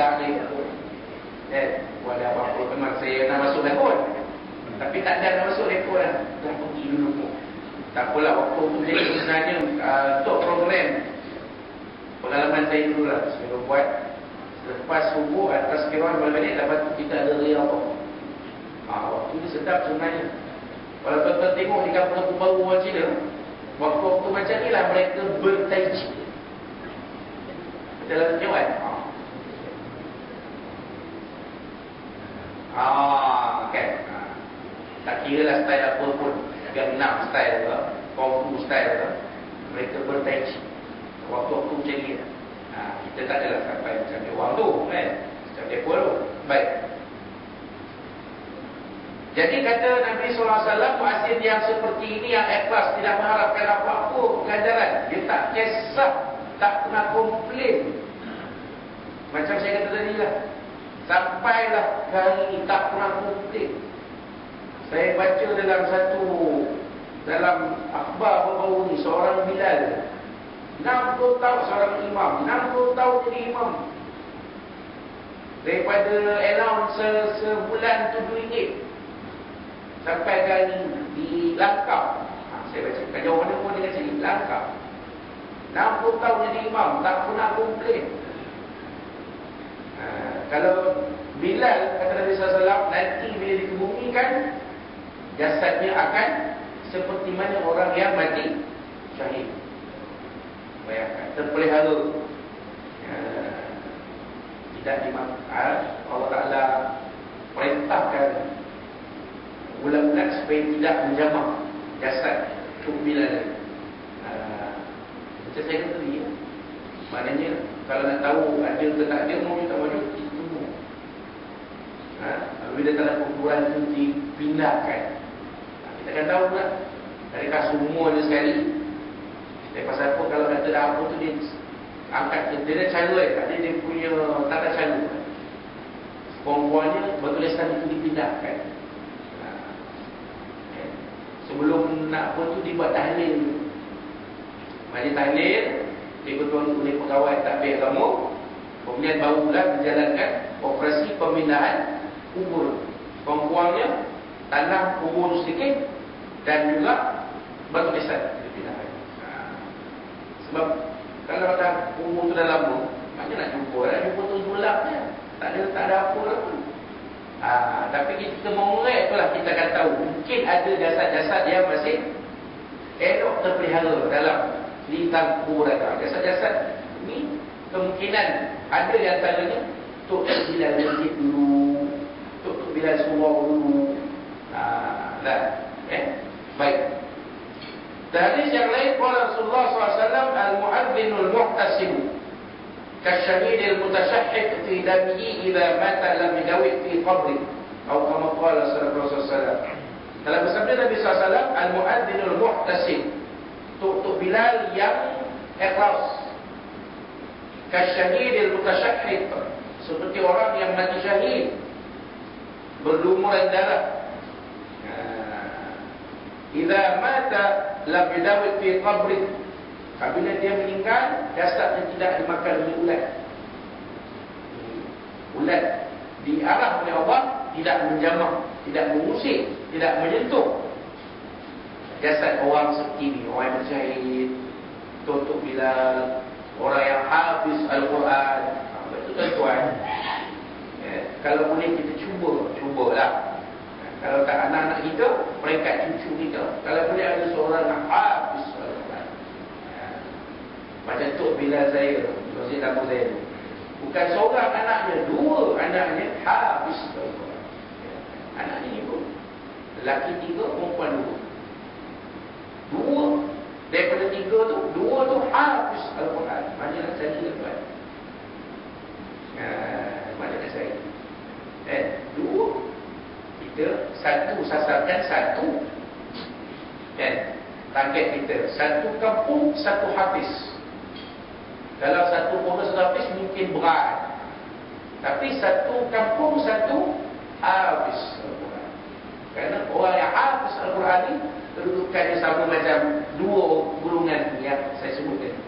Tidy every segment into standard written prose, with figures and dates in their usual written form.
budak ni. Walau apa-apa teman saya nak masuk rekod. Tapi tak ada nak masuk rekod dah. Dah pergi dulu pun. Tak apalah, waktu tu jadi sebenarnya untuk program pengalaman saya dulu lah. Saya buat lepas subuh atas sekian balik lepas tu kita ada ria apa. Waktu ni sedap sebenarnya. Kalau tuan-tuan tengok di kampung baru orang Cina, waktu macam ni lah mereka bertai chi. Betul lah tengok kan? Kan? Tak kira lah style apa pun, Gangnam style ke, Kung Fu style ke, mereka bertai chi. Waktu macam ni lah. Kita tak adalah sampai macam dia orang tu kan? Macam dia pun tu. Baik. Jadi kata Nabi SAW, muazzin yang seperti ini, yang ikhlas, tidak mengharapkan apa-apa pengajaran, dia tak kisah, tak pernah komplain. Macam saya kata tadi lah, sampailah hari ini tak pernah komplain. Saya baca dalam akhbar baru-baru ni, seorang Bilal 60 tahun seorang imam, 60 tahun jadi imam. Daripada allowance sebulan RM7 sampai kali di Langkap. Saya baca kat jauh mana pun dia cakap Langkap. 60 tahun jadi imam, tak pernah komplain. Kalau Bilal, kata Nabi SAW, nanti bila dikebumikan, jasadnya akan seperti mana orang yang mati syahid. Bayangkan, terpelihara, tidak dimakan. Allah Ta'ala perintahkan bulan-bulan supaya tidak menjamah jasad Bilal. Macam saya kata tadi, maknanya kalau nak tahu ada ke tak ada, mau tak mau kita tunggu. Bila dalam kuburan itu dipindahkan, kita akan tahu lah. Adakah semua dia sekali? Pasal apa kalau kata dah apa tu dia angkat, dia dah cara tak ada, dia punya tata cara. Perempuannya bertulisan itu dipindahkan. Sebelum nak apa tu dibuat tahlil. Majlis tahlil, diketuai oleh pegawai takbir agama. Kemudian barulah menjalankan operasi pemindahan kubur. Perempuannya tanam kubur sedikit dan juga batu nisan dipindahkan. Sebab kalau dah kubur tu dah lama, maknanya nak jumpa tu gelapnya. Tak ada apa lah pun. Tapi kita mengurai itulah kita akan tahu. Mungkin ada jasad-jasad yang masih elok terpelihara dalam lintang kubur ada. Jasad-jasad ni kemungkinan ada yang antaranya Tok Bilal masjid dulu, Tok Bilal surau dulu. Baik. Hadis yang lain, qala Rasulullah SAW, al-mu'adzinul muhtasib kasyahidil mutasyahhid fi damihi idza mata lam yadawit fi qabri, atau kama qala sallallahu alaihi wasallam. Dalam bersabda Nabi SAW, al-mu'adzinul muhtasib, Tok Bilal yang ikhlas, kasyahidil mutasyahhid, seperti orang yang mati syahid, berlumuran darah. Idza mata lam yadawit fi qabri, apabila dia meninggal, jasadnya tidak dimakan oleh ulat. Ulat diarah oleh Allah, tidak menjamah, tidak mengusik, tidak menyentuh jasad orang seperti ini. Orang yang syahid, Tok Bilal, orang yang hafiz Al-Quran. Betul tuan-tuan, kalau boleh kita cubalah. Kalau tak anak-anak kita, peringkat cucu kita, kalau boleh ada seorang yang hafiz Al-Quran. Macam Tok Bilal saya, Masjid Tamu saya, bukan seorang anaknya, dua anaknya hafiz Al-Quran. Anaknya ni pun lelaki 3, perempuan 2. Dua daripada 3 tu, 2 tu hafiz Al-Quran. Mana nak cari tuan? Mana nak cari? 2 kita satu sasarkan, satu target kita, satu kampung, satu hafiz. Kalau satu pondok, satu hafiz mungkin berat, tapi satu kampung, satu hafiz Al-Quran. Kerana orang yang hafiz Al-Quran ni kedudukannya sama macam 2 golongan yang saya sebut tadi.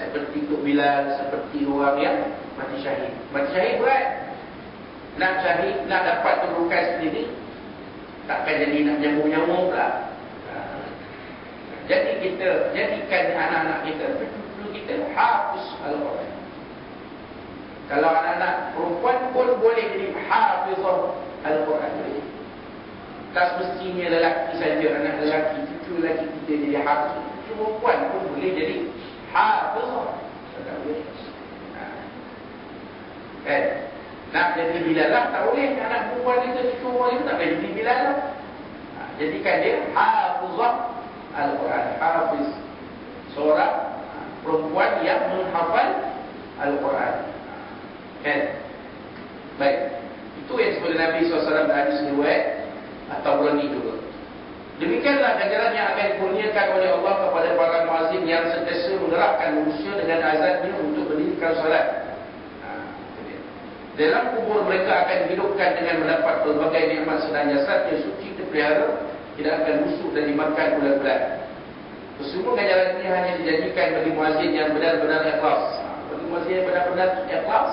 Seperti Tok Bilal, seperti orang yang mati syahid. Mati syahid berat. Nak syahid, nak dapat kedudukan sendiri, takkan jadi nak nyambung-nyambung pula. Jadi kita jadikan anak-anak kita, perlu kita hafiz Al-Quran. Kalau anak-anak perempuan pun boleh jadi hafizah Al-Quran. Tak semestinya lelaki saja, anak lelaki, cucu lelaki kita jadi hafiz. Cucu perempuan pun boleh jadi hafizah. Tak boleh. Kan? Nak jadi bilalah tak boleh. Anak perempuan kita, cucu perempuan kita tak boleh jadi bilalah. Jadikan dia hafizah Al-Quran. Hafiz, seorang perempuan yang menghafal Al-Quran. Kan? Baik. Itu yang disebut Nabi SAW hadis riwayat atau Brani juga. Demikianlah ganjaran yang akan dikurniakan oleh Allah kepada para muazzin yang sentiasa menggerakkan manusia dengan azannya untuk mendirikan salat. Dalam kubur mereka akan dihidupkan dengan mendapat berbagai nikmat sedang jasad yang suci terpelihara, tidak akan busuk dan dimakan ulat-ulat. Semua ganjaran ini hanya dijanjikan bagi muazzin yang benar-benar ikhlas. Bagi muazzin yang benar-benar ikhlas,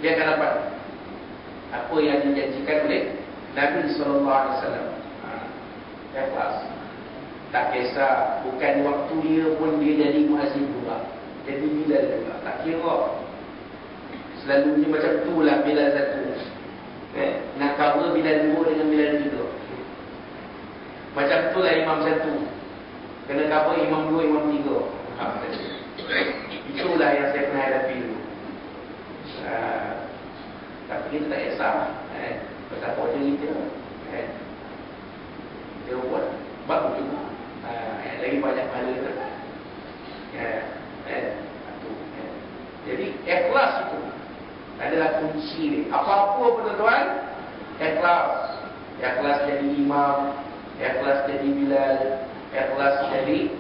dia akan dapat apa yang dijanjikan oleh Nabi SAW. Ikhlas. Tak kisah, bukan waktu dia pun dia jadi muazzin juga, jadi bilal juga, tak kira. Selalunya macam tu lah bilal satu. Nak cover bilal dua dengan bilal tiga. Macam tu lah imam satu, kena cover imam dua, imam tiga. Itulah yang saya pernah hadapi dulu. Tapi kita tak kisah. Betapa cerita. Dia buat bagus juga. Lagi banyak pahala kita. Jadi ikhlas itu adalah kunci dia. Apa-apa pun tuan, ikhlas. Ikhlas jadi imam, ikhlas jadi bilal, ikhlas jadi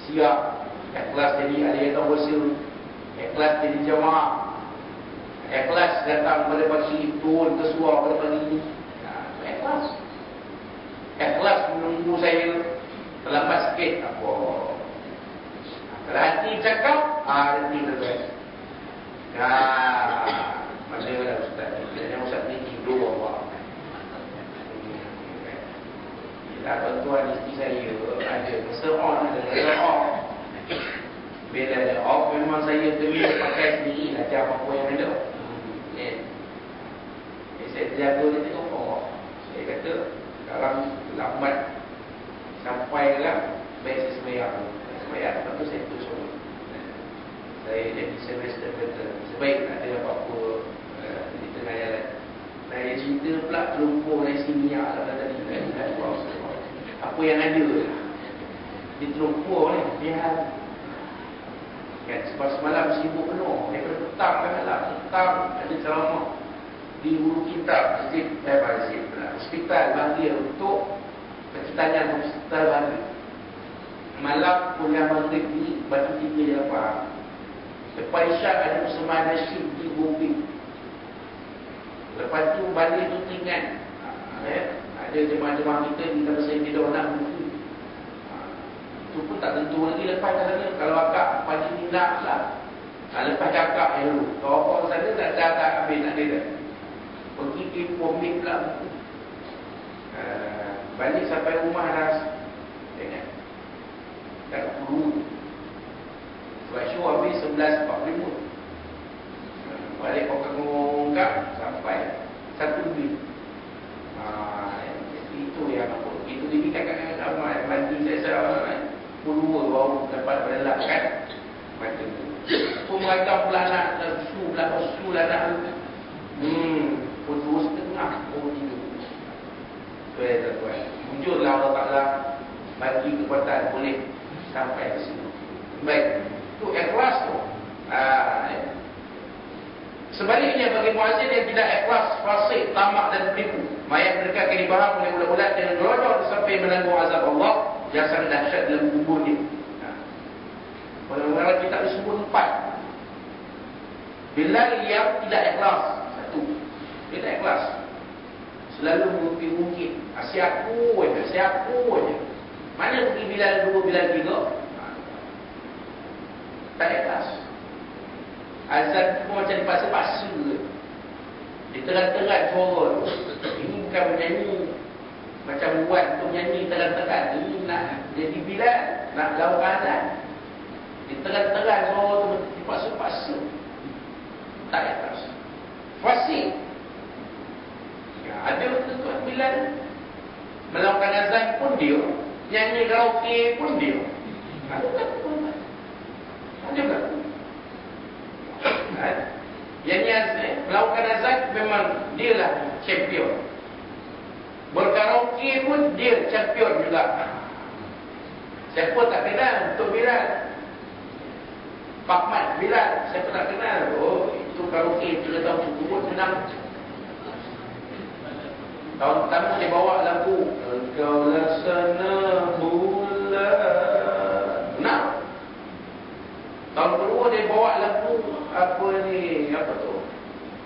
siap, ikhlas jadi ahli tawassul, ikhlas jadi jamaah, ikhlas datang pada pagi, turun ke suar pada pagi ini. Ikhlas. Ikhlas menunggu saya terlambat sikit. Apa? Kalau hati cakap, hati terbaik. Mana lah Ustaz ni? Bila Ustaz ni tidur Allah. Tuan isteri saya ada seorang bila ada off, memang saya terus pakai sendiri lah apa-apa yang ada. Saya terjaga dia tengok, saya kata sekarang lambat sampai lah, baik saya sembahyang, lepas tu saya tutup. Saya jadi semester kata sebaik tak ada apa-apa di tengah jalan. Saya cerita pula terlumpur dari sini lah tadi. Apa yang ada lah di terlumpur ni, dia kan, sebab semalam sibuk penuh. Daripada petang kan lah, petang ada ceramah di Hulu Kitab, hospital Bahagia, untuk percetakan hospital Bahagia. Malam kuliah maghrib ni, batu 3 je dapat. Lepas isyak ada persembahan nasyid di Bukit. Lepas tu balik tu ringan. Ada jemaah-jemaah kita di dalam saya tidak nak buku. Itu pun tak tentu lagi lepas katanya. Kalau akak pagi ni nak lah, lepas cakap dulu. Kalau orang sana tak habis nak dia dah. Pergi ke ambil pula buku. Balik sampai rumah dah ingat tak perlu. Sebab show habis 11.45. Balik pokok-pokok sampai 1 lebih. Itu yang apa? Itu jadi kakak-kakak ramai mandi saya puluh baru dapat berelak kan? Macam tu. Pemagam pula nak su lah nak. Pukul 2.30 baru tidur. Tuan tuan. Jujurlah Allah Ta'ala bagi kekuatan boleh sampai ke sini. Baik. Itu ikhlas tu. Sebaliknya bagi muazzin yang tidak ikhlas, fasik, tamak dan penipu, mayat mereka akan dibahas oleh ulat-ulat dengan gelonjor sampai menanggung azab Allah yang sangat dahsyat dalam kuburnya. Orang-orang kita disebut 4. Bilal yang tidak ikhlas. 1. Dia tak ikhlas. Selalu mengungkit-ungkit. Asyik aku je. Mana pergi Bilal 2, Bilal 3? Tak ikhlas. Azan tu macam dipaksa-paksa. Diterang-terang suara tu. Ini bukan menyanyi macam buat tu menyanyi terang-terang. Ini nak jadi Bilal, nak lawan azan. Diterang-terang suara tu dipaksa-paksa. Tak atas. Fasih. Ya, ada tuan Bilal melakukan azan pun dia, nyanyi karaoke pun dia. Ada tak? Ada tak? Yang ni melakukan azan memang dia lah champion. Berkaraoke pun dia champion juga. Siapa tak kenal Tok Bilal? Pak Mat Bilal, siapa tak kenal? Oh, itu karaoke 3 tahun turut menang. Tahun pertama dia bawa lagu Engkau laksana bulan. Menang. Tahun kedua dia bawa lagu apa ni, apa tu?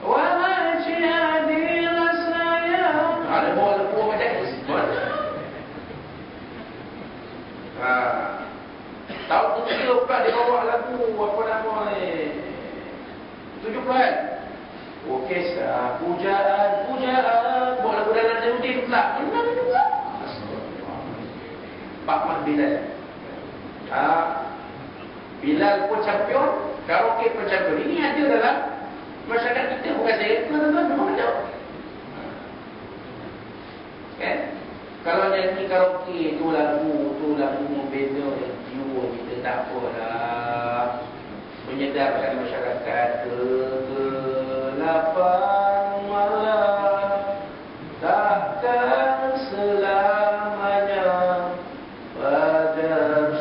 Wa majadi rasaya. Ada bawa lagu macam ni. Tahun ketiga pula dia bawa lagu apa nama ni? 70-an. Okey, pujaan, bawa lagu dalam Nazaruddin pula. Menang juga. Pak Mat Bilal. Bilal pun champion, karaoke pun champion. Ini ada dalam masyarakat kita, bukan saya. Tuan-tuan memang ada. Kan? Kalau nyanyi karaoke tu lagu membina jiwa kita, tak apalah. Menyedarkan masyarakat. Kegelapan malam takkan selamanya, pada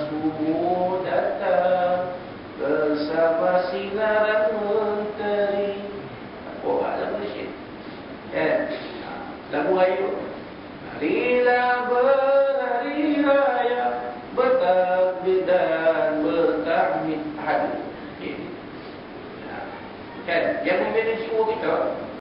subuh datang bersama sinar menteri. Oh, lagu nasyid. Lagu ayu. Marilah berhari raya, bertakbir dan bertahmid. Kan? Yang membina jiwa kita